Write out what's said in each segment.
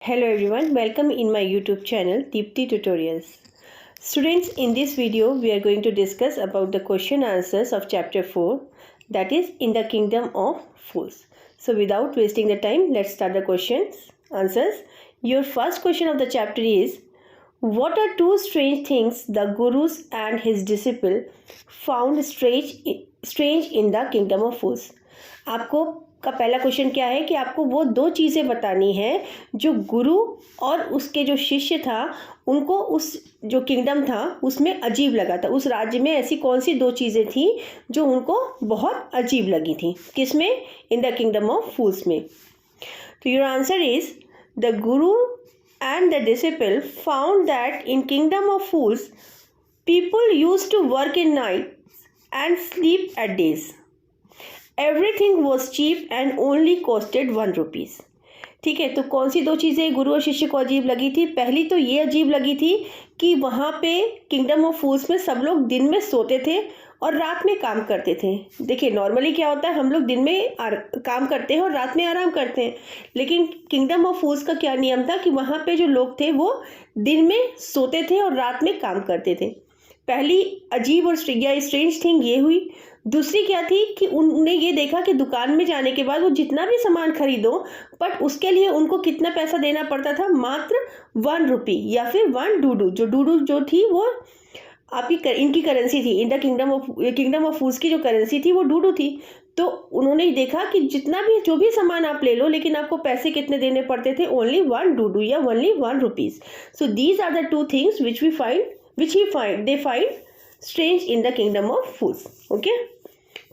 Hello everyone, welcome in my YouTube channel Deepti Tutorials. Students, in this video we are going to discuss about the question answers of chapter 4, that is in the kingdom of fools. So without wasting the time, let's start the questions answers. Your first question of the chapter is, what are two strange things the gurus and his disciple found strange in the kingdom of fools? आपको का पहला question क्या है कि आपको वो दो चीज़ें बतानी है जो गुरु और उसके जो शिष्य था उनको उस जो किंगडम था उसमें अजीब लगा था। उस राज्य में ऐसी कौन सी दो चीज़ें थी जो उनको बहुत अजीब लगी थी, किसमें? In the kingdom of fools में। तो your answer is the guru and the disciple found that in kingdom of fools people use to work in night and sleep at days. Everything was cheap and only costed 1 rupees. ठीक है, तो कौन सी दो चीज़ें गुरु और शिष्य को अजीब लगी थी? पहली तो ये अजीब लगी थी कि वहाँ पे किंगडम ऑफ फूल्स में सब लोग दिन में सोते थे और रात में काम करते थे। देखिए, नॉर्मली क्या होता है, हम लोग दिन में काम करते हैं और रात में आराम करते हैं, लेकिन किंगडम ऑफ फूल्स का क्या नियम था कि वहाँ पे जो लोग थे वो दिन में सोते थे और रात में काम करते थे। पहली अजीब और स्ट्रेंज थिंग ये हुई। दूसरी क्या थी कि उन्होंने ये देखा कि दुकान में जाने के बाद वो जितना भी सामान खरीदो बट उसके लिए उनको कितना पैसा देना पड़ता था? मात्र 1 रुपी या फिर 1 डूडू। जो डूडू जो थी वो आपकी इनकी करेंसी थी। इन द किंगडम ऑफ फूल्स की जो करेंसी थी वो डूडू थी। तो उन्होंने देखा कि जितना भी जो भी सामान आप ले लो, लेकिन आपको पैसे कितने देने पड़ते थे? ओनली 1 डूडू या only 1 rupees. So these are the two things which they find strange in the kingdom of fools. Okay,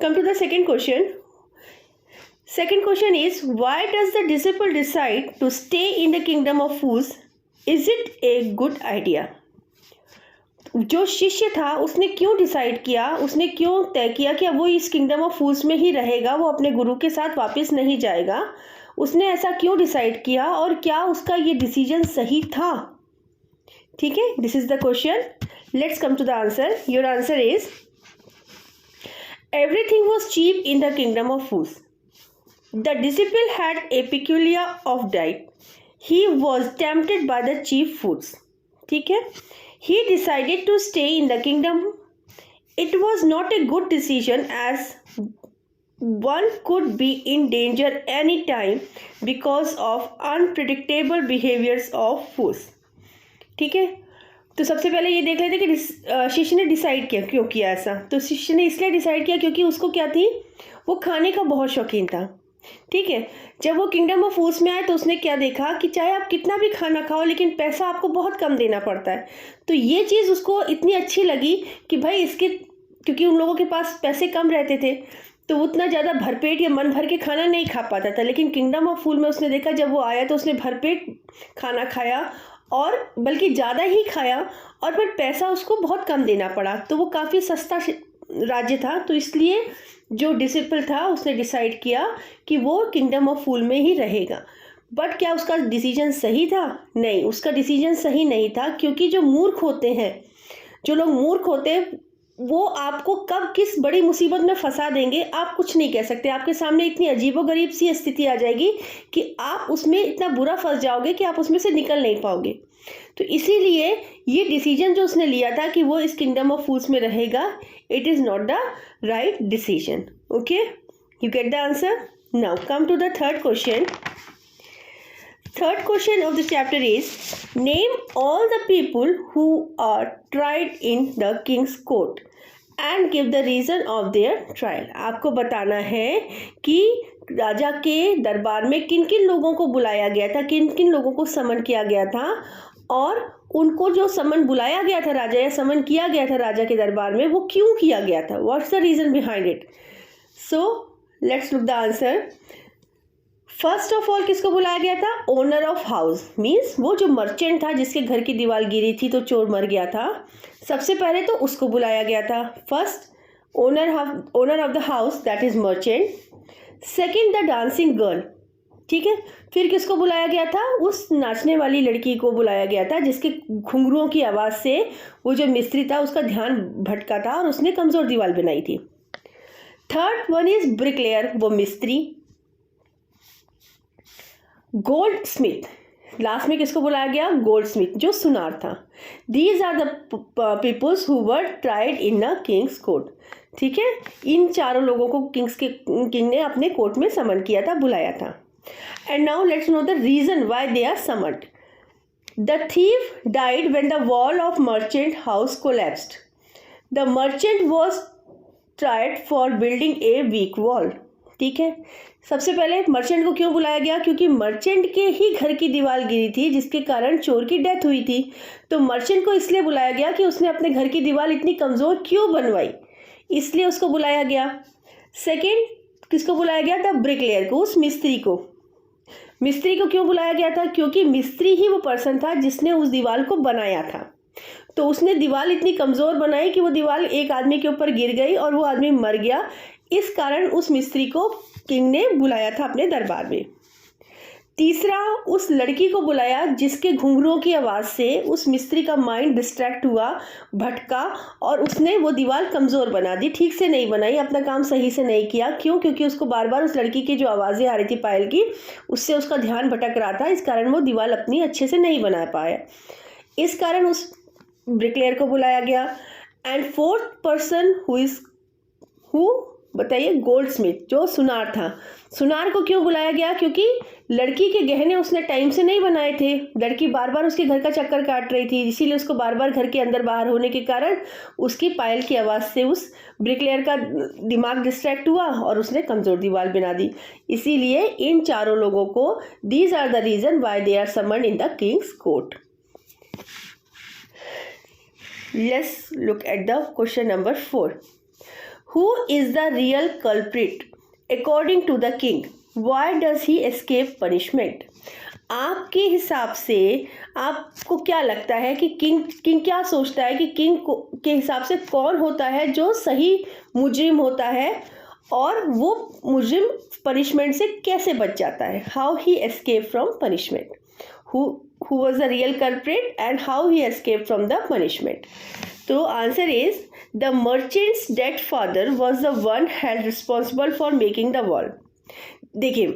come to the second question. Second question is, why does the disciple decide to stay in the kingdom of fools? Is it a good idea? जो शिष्य था उसने क्यों decide किया, उसने क्यों तय किया कि वो इस किंगडम ऑफ फूल्स में ही रहेगा, वो अपने गुरु के साथ वापस नहीं जाएगा? उसने ऐसा क्यों डिसाइड किया और क्या उसका ये डिसीजन सही था? ठीक है, this is the question. Let's come to the answer. Your answer is, everything was cheap in the kingdom of fools. The disciple had a peculiar of diet. He was tempted by the cheap foods. ठीक है, he decided to stay in the kingdom. It was not a good decision as one could be in danger any time because of unpredictable behaviors of fools. ठीक है, तो सबसे पहले ये देख लेते कि शिष्य ने डिसाइड किया क्यों किया ऐसा. तो शिष्य ने इसलिए डिसाइड किया क्योंकि उसको क्या थी, वो खाने का बहुत शौकीन था. ठीक है, जब वो किंगडम ऑफ फूल्स में आए तो उसने क्या देखा कि चाहे आप कितना भी खाना खाओ लेकिन पैसा आपको बहुत कम देना पड़ता है. तो ये चीज़ उसको इतनी अच्छी लगी कि भाई इसके, क्योंकि उन लोगों के पास पैसे कम रहते थे तो उतना ज़्यादा भरपेट या मन भर के खाना नहीं खा पाता था. लेकिन किंगडम ऑफ फूल में उसने देखा, जब वो आया तो उसने भरपेट खाना खाया और बल्कि ज़्यादा ही खाया और फिर पैसा उसको बहुत कम देना पड़ा. तो वो काफ़ी सस्ता राज्य था, तो इसलिए जो डिसिपल था उसने डिसाइड किया कि वो किंगडम ऑफ फूल में ही रहेगा. बट क्या उसका डिसीजन सही था? नहीं, उसका डिसीजन सही नहीं था, क्योंकि जो मूर्ख होते हैं, जो लोग मूर्ख होते हैं, वो आपको कब किस बड़ी मुसीबत में फंसा देंगे आप कुछ नहीं कह सकते. आपके सामने इतनी अजीबोगरीब सी स्थिति आ जाएगी कि आप उसमें इतना बुरा फंस जाओगे कि आप उसमें से निकल नहीं पाओगे. तो इसीलिए ये डिसीजन जो उसने लिया था कि वो इस किंगडम ऑफ फूल्स में रहेगा, it is not the right decision. Okay, you get the answer. Now come to the third question. Third question of the chapter is, name all the people who are tried in the king's court and give the reason of their trial. आपको बताना है कि राजा के दरबार में किन किन लोगों को बुलाया गया था, किन किन लोगों को समन किया गया था, और उनको जो समन बुलाया गया था राजा या समन किया गया था राजा के दरबार में, वो क्यों किया गया था. What's the reason behind it. So let's look the answer. First of all किसको बुलाया गया था? ओनर ऑफ हाउस, मीन्स वो जो मर्चेंट था जिसके घर की दीवार गिरी थी तो चोर मर गया था, सबसे पहले तो उसको बुलाया गया था. First owner of the house, that is merchant. Second the dancing girl. ठीक है, फिर किसको बुलाया गया था? उस नाचने वाली लड़की को बुलाया गया था जिसके घुंघरुओं की आवाज़ से वो जो मिस्त्री था उसका ध्यान भटका था और उसने कमज़ोर दीवार बनाई थी. थर्ड वन इज ब्रिकलेयर, वो मिस्त्री. गोल्ड स्मिथ, लास्ट में किसको बुलाया गया? गोल्डस्मिथ, जो सुनार था। These are the peoples who were tried in a king's court. ठीक है, इन चारों लोगों को किंग ने अपने कोर्ट में समन किया था, बुलाया था। And now let's know the reason why they are summoned. The thief died when the wall of merchant house collapsed. The merchant was tried for building a weak wall. ठीक है, सबसे पहले मर्चेंट को क्यों बुलाया गया? क्योंकि मर्चेंट के ही घर की दीवार गिरी थी, जिसके कारण चोर की डेथ हुई थी। तो मर्चेंट को इसलिए बुलाया गया कि उसने अपने घर की दीवार इतनी कमज़ोर क्यों बनवाई, इसलिए उसको बुलाया गया। सेकेंड, किसको बुलाया गया था? ब्रिकलेयर को, उस मिस्त्री को। मिस्त्री को क्यों बुलाया गया था? क्योंकि मिस्त्री ही वो पर्सन था जिसने उस दीवार को बनाया था। तो उसने दीवार इतनी कमज़ोर बनाई कि वो दीवार एक आदमी के ऊपर गिर गई और वो आदमी मर गया। इस कारण उस मिस्त्री को किंग ने बुलाया था अपने दरबार में। तीसरा, उस लड़की को बुलाया जिसके घुंघरुओं की आवाज़ से उस मिस्त्री का माइंड डिस्ट्रैक्ट हुआ, भटका, और उसने वो दीवार कमज़ोर बना दी, ठीक से नहीं बनाई, अपना काम सही से नहीं किया। क्यों? क्योंकि उसको बार बार उस लड़की की जो आवाज़ें आ रही थी पायल की, उससे उसका ध्यान भटक रहा था। इस कारण वो दीवार अपनी अच्छे से नहीं बना पाया। इस कारण उस ब्रिकलेयर को बुलाया गया। एंड फोर्थ पर्सन हु बताइए? गोल्डस्मिथ, जो सुनार था। सुनार को क्यों बुलाया गया? क्योंकि लड़की के गहने उसने टाइम से नहीं बनाए थे। लड़की बार बार उसके घर का चक्कर काट रही थी, इसीलिए उसको बार बार घर के अंदर बाहर होने के कारण उसकी पायल की आवाज़ से उस ब्रिकलेयर का दिमाग डिस्ट्रैक्ट हुआ और उसने कमज़ोर दीवार बना दी। इसीलिए इन चारों लोगों को these are the reason why they are summoned in the king's court. Let's look at the question number 4. Who is the real culprit according to the king? Why does he escape punishment? आपके हिसाब से आपको क्या लगता है कि king क्या सोचता है कि किंग के हिसाब से कौन होता है जो सही मुजरिम होता है और वो मुजरिम पनिशमेंट से कैसे बच जाता है? How he escaped from punishment? Who was the real culprit and how he escaped from the punishment? So answer is the merchant's dead father was the one held responsible for making the wall. देखिए,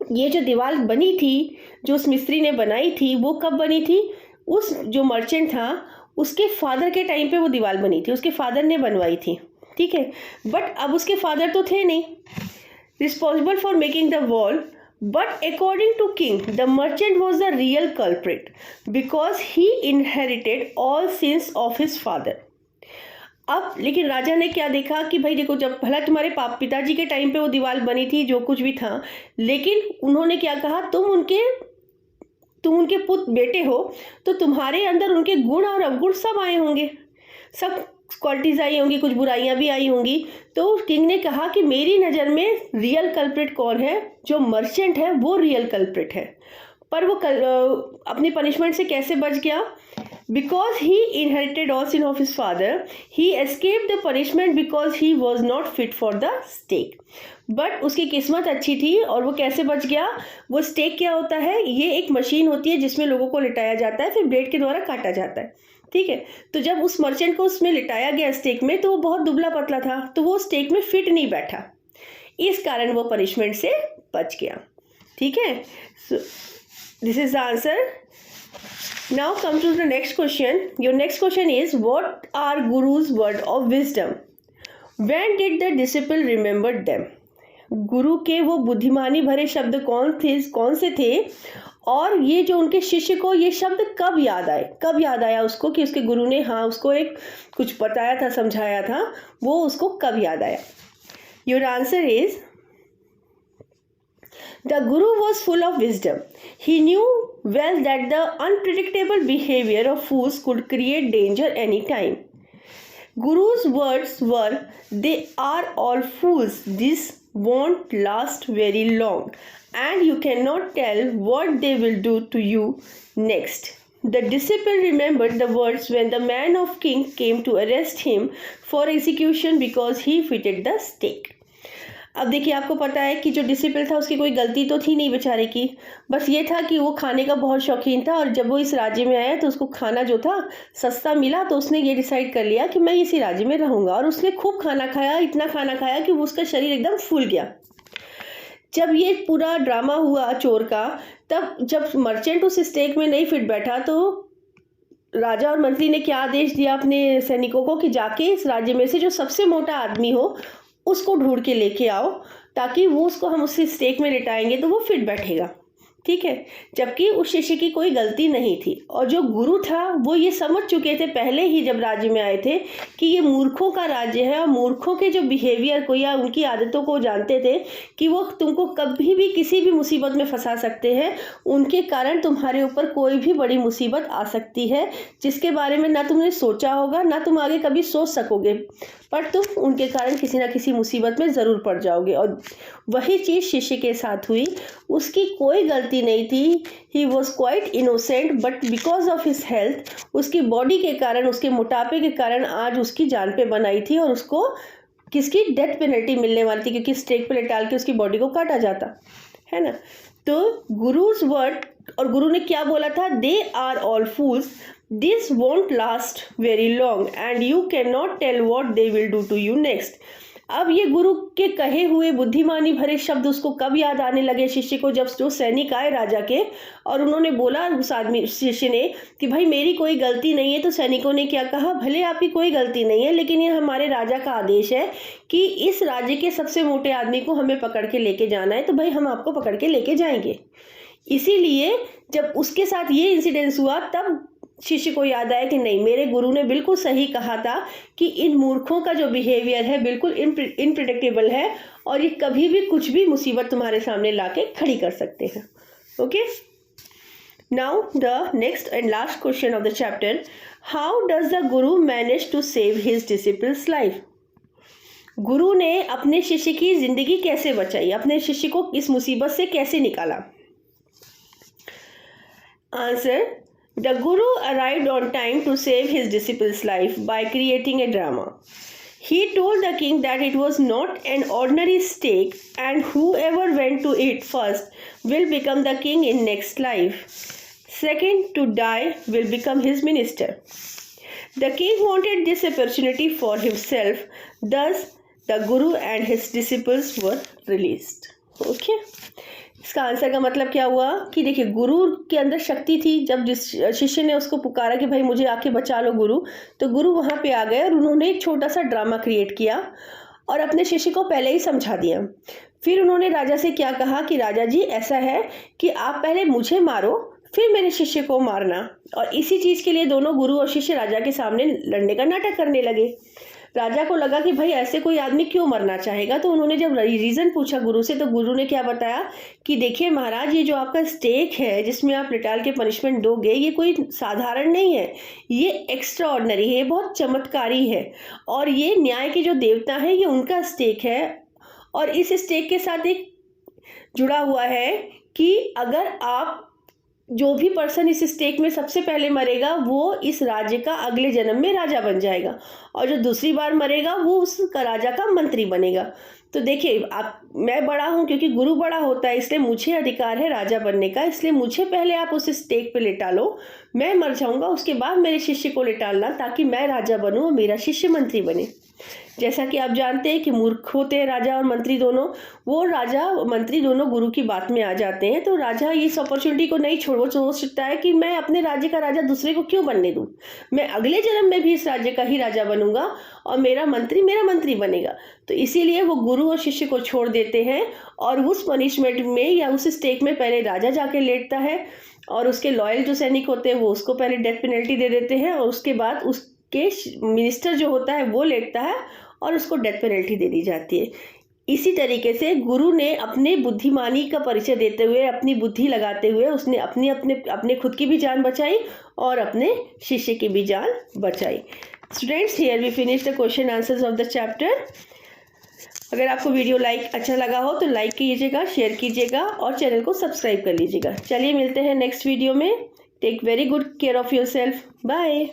ये जो दीवार बनी थी, जो उस मिस्त्री ने बनाई थी, वो कब बनी थी? उस जो मर्चेंट था उसके फादर के टाइम पे वो दीवार बनी थी, उसके फादर ने बनवाई थी। ठीक है, बट अब उसके फादर तो थे नहीं responsible for making the wall. But according to king, the merchant was the real culprit because he inherited all sins of his father. अब लेकिन राजा ने क्या देखा कि भाई देखो, जब भला तुम्हारे पिताजी के टाइम पे वो दीवार बनी थी, जो कुछ भी था, लेकिन उन्होंने क्या कहा, तुम उनके पुत्र बेटे हो, तो तुम्हारे अंदर उनके गुण और अवगुण सब आए होंगे, सब क्वालिटीज़ आई होंगी, कुछ बुराइयां भी आई होंगी। तो किंग ने कहा कि मेरी नज़र में रियल कल्प्रिट कौन है? जो मर्चेंट है वो रियल कल्प्रिट है। पर वो अपनी पनिशमेंट से कैसे बच गया? Because he inherited all sin of his father, he escaped the punishment because he was not fit for the stake. But उसकी किस्मत अच्छी थी और वो कैसे बच गया? वो स्टेक क्या होता है? ये एक मशीन होती है जिसमें लोगों को लिटाया जाता है, फिर ब्लेड के द्वारा काटा जाता है। ठीक है, तो जब उस मर्चेंट को उसमें लिटाया गया स्टेक में, तो वो बहुत दुबला पतला था, तो वो स्टेक में फिट नहीं बैठा, इस कारण वो पनिशमेंट से बच गया। ठीक है, so this is the answer. Now come to the next question. Your next question is what are gurus word of wisdom? When did the disciple remember them? गुरु के वो बुद्धिमानी भरे शब्द कौन से थे, और ये जो उनके शिष्य को ये शब्द कब याद आया उसको कि उसके गुरु ने उसको एक कुछ बताया था, समझाया था, वो उसको कब याद आया? Your answer is the Guru was full of wisdom. He new well that the unpredictable behaviour of fools could create danger any time. Guru's words were, "They are all fools. This won't last very long, and you cannot tell what they will do to you next." The disciple remembered the words when the man of king came to arrest him for execution because he fitted the stake. अब देखिए, आपको पता है कि जो disciple था उसकी कोई गलती तो थी नहीं बेचारे की, बस ये था कि वो खाने का बहुत शौकीन था, और जब वो इस राज्य में आया तो उसको खाना जो था सस्ता मिला, तो उसने ये डिसाइड कर लिया कि मैं इसी राज्य में रहूँगा, और उसने खूब खाना खाया, इतना खाना खाया कि वो उसका शरीर एकदम फूल गया. जब ये पूरा ड्रामा हुआ चोर का, तब जब मर्चेंट उस स्टेक में नहीं फिट बैठा तो राजा और मंत्री ने क्या आदेश दिया अपने सैनिकों को कि जाके इस राज्य में से जो सबसे मोटा आदमी हो उसको ढूंढ के लेके आओ, ताकि वो उसको हम उसी स्टेक में लिटाएंगे तो वो फिट बैठेगा। ठीक है, जबकि उस शिष्य की कोई गलती नहीं थी, और जो गुरु था वो ये समझ चुके थे पहले ही जब राज्य में आए थे कि ये मूर्खों का राज्य है, और मूर्खों के जो बिहेवियर को या उनकी आदतों को जानते थे कि वो तुमको कभी भी किसी भी मुसीबत में फंसा सकते हैं। उनके कारण तुम्हारे ऊपर कोई भी बड़ी मुसीबत आ सकती है, जिसके बारे में ना तुमने सोचा होगा, ना तुम आगे कभी सोच सकोगे, पर तुम उनके कारण किसी ना किसी मुसीबत में ज़रूर पड़ जाओगे। और वही चीज़ शिष्य के साथ हुई। उसकी कोई गलती नहीं थी, he was quite innocent, but because of his health, उसकी बॉडी के कारण, उसके मोटापे के कारण आज उसकी जान पे बनाई थी, और उसको किसकी डेथ पेनल्टी मिलने वाली थी, क्योंकि स्टेक पे डाल के उसकी बॉडी को काटा जाता है ना। तो गुरुज वर्ड, और गुरु ने क्या बोला था, they are all fools, this won't last very long and you can not tell what they will do to you next. अब ये गुरु के कहे हुए बुद्धिमानी भरे शब्द उसको कब याद आने लगे शिष्य को, जब जो सैनिक आए राजा के और उन्होंने बोला उस आदमी शिष्य ने कि भाई मेरी कोई गलती नहीं है। तो सैनिकों ने क्या कहा, भले आपकी कोई गलती नहीं है, लेकिन ये हमारे राजा का आदेश है कि इस राज्य के सबसे मोटे आदमी को हमें पकड़ के लेके जाना है, तो भाई हम आपको पकड़ के लेके जाएंगे। इसीलिए जब उसके साथ ये इंसिडेंस हुआ तब शिष्य को याद आया कि नहीं, मेरे गुरु ने बिल्कुल सही कहा था कि इन मूर्खों का जो बिहेवियर है बिल्कुल इनप्रिडिक्टेबल है, और ये कभी भी कुछ भी मुसीबत तुम्हारे सामने लाके खड़ी कर सकते हैं। Okay, now the next and last question of the chapter, how does the guru manage to save his disciples life. गुरु ने अपने शिष्य की जिंदगी कैसे बचाई, अपने शिष्य को इस मुसीबत से कैसे निकाला। Answer, the Guru arrived on time to save his disciple's life by creating a drama. He told the king that it was not an ordinary stake, and whoever went to it first will become the king in next life. Second to die will become his minister. The king wanted this opportunity for himself. Thus, the Guru and his disciples were released. Okay. इसका answer का मतलब क्या हुआ कि देखिए, गुरु के अंदर शक्ति थी। जब जिस शिष्य ने उसको पुकारा कि भाई मुझे आके बचा लो गुरु, तो गुरु वहाँ पे आ गए और उन्होंने एक छोटा सा ड्रामा क्रिएट किया और अपने शिष्य को पहले ही समझा दिया। फिर उन्होंने राजा से क्या कहा कि राजा जी ऐसा है कि आप पहले मुझे मारो, फिर मेरे शिष्य को मारना। और इसी चीज़ के लिए दोनों गुरु और शिष्य राजा के सामने लड़ने का नाटक करने लगे। राजा को लगा कि भाई ऐसे कोई आदमी क्यों मरना चाहेगा, तो उन्होंने जब रीज़न पूछा गुरु से, तो गुरु ने क्या बताया कि देखिए महाराज, ये जो आपका स्टेक है जिसमें आप लिटाल के पनिशमेंट दोगे, ये कोई साधारण नहीं है, ये एक्स्ट्रा ऑर्डिनरी है, ये बहुत चमत्कारी है, और ये न्याय के जो देवता हैं ये उनका स्टेक है। और इस स्टेक के साथ एक जुड़ा हुआ है कि अगर आप, जो भी पर्सन इस स्टेक में सबसे पहले मरेगा वो इस राज्य का अगले जन्म में राजा बन जाएगा, और जो दूसरी बार मरेगा वो उस राजा का मंत्री बनेगा। तो देखिए, आप, मैं बड़ा हूँ क्योंकि गुरु बड़ा होता है, इसलिए मुझे अधिकार है राजा बनने का, इसलिए मुझे पहले आप उस स्टेक पे लिटा लो, मैं मर जाऊँगा, उसके बाद मेरे शिष्य को लिटालना, ताकि मैं राजा बनूँ और मेरा शिष्य मंत्री बने। जैसा कि आप जानते हैं कि मूर्ख होते हैं राजा और मंत्री दोनों, वो राजा मंत्री दोनों गुरु की बात में आ जाते हैं। तो राजा इस अपॉर्चुनिटी को नहीं छोड़, वो सोच सकता है कि मैं अपने राज्य का राजा दूसरे को क्यों बनने दूं, मैं अगले जन्म में भी इस राज्य का ही राजा बनूंगा और मेरा मंत्री बनेगा। तो इसीलिए वो गुरु और शिष्य को छोड़ देते हैं और उस पनिशमेंट में या उस स्टेक में पहले राजा जाके लेटता है, और उसके लॉयल जो सैनिक होते हैं वो उसको पहले डेथ पेनल्टी दे देते हैं, और उसके बाद उसके मिनिस्टर जो होता है वो लेटता है और उसको डेथ पेनल्टी दे दी जाती है। इसी तरीके से गुरु ने अपने बुद्धिमानी का परिचय देते हुए, अपनी बुद्धि लगाते हुए, उसने अपने खुद की भी जान बचाई और अपने शिष्य की भी जान बचाई। Students, here we finish the question answers of the chapter. अगर आपको वीडियो अच्छा लगा हो तो लाइक कीजिएगा, शेयर कीजिएगा और चैनल को सब्सक्राइब कर लीजिएगा। चलिए मिलते हैं नेक्स्ट वीडियो में। Take very good care of yourself. Bye.